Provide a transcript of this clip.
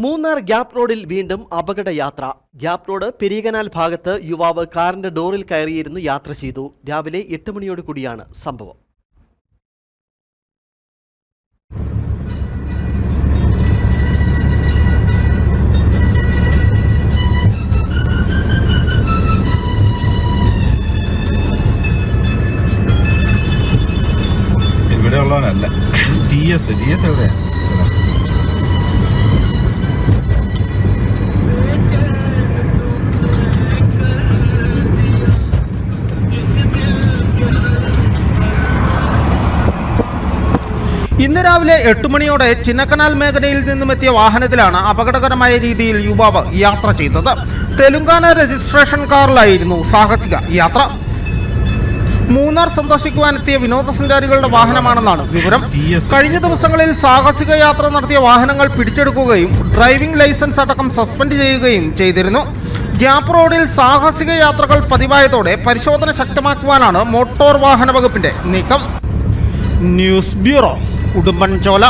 Munnar gap റോഡിൽ വീണ്ടും അപകടയാത്ര. Gap road Periyakanal ഭാഗത്ത് യുവാവ് കാറിന്റെ ഡോറിൽ കയറിയിരുന്നു യാത്ര ചെയ്തു. രാവിലെ 8 മണിയോട് കൂടിയാണ് സംഭവം. ഇവിടെ ഉള്ളവനല്ല. ടി എസ് എവിടെയാണ്? ഇന്ന് രാവിലെ 8 മണിയോടെ ചിന്നക്കനാൽ മേഖലയിൽ നിന്നുമെത്തിയ വാഹനത്തിലാണ് അപകടകരമായ രീതിയിൽ യുവാവ് യാത്ര ചെയ്തത്. തെലുങ്കാന രജിസ്ട്രേഷൻ കാറിലായിരുന്നു സാഹസിക യാത്ര. മൂന്നാർ സന്ദർശിക്കുവാനെത്തിയ വിനോദസഞ്ചാരികളുടെ വാഹനമാണെന്നാണ് വിവരം. കഴിഞ്ഞ ദിവസങ്ങളിൽ സാഹസിക യാത്ര നടത്തിയ വാഹനങ്ങൾ പിടിച്ചെടുക്കുകയും ഡ്രൈവിംഗ് ലൈസൻസ് അടക്കം സസ്പെൻഡ് ചെയ്യുകയും ചെയ്തിരുന്നു. ഗ്യാപ് റോഡിൽ സാഹസിക യാത്രകൾ പതിവായതോടെ പരിശോധന ശക്തമാക്കുവാനാണ് മോട്ടോർ വാഹന വകുപ്പിന്റെ നീക്കം. News bureau, Udumbanchola.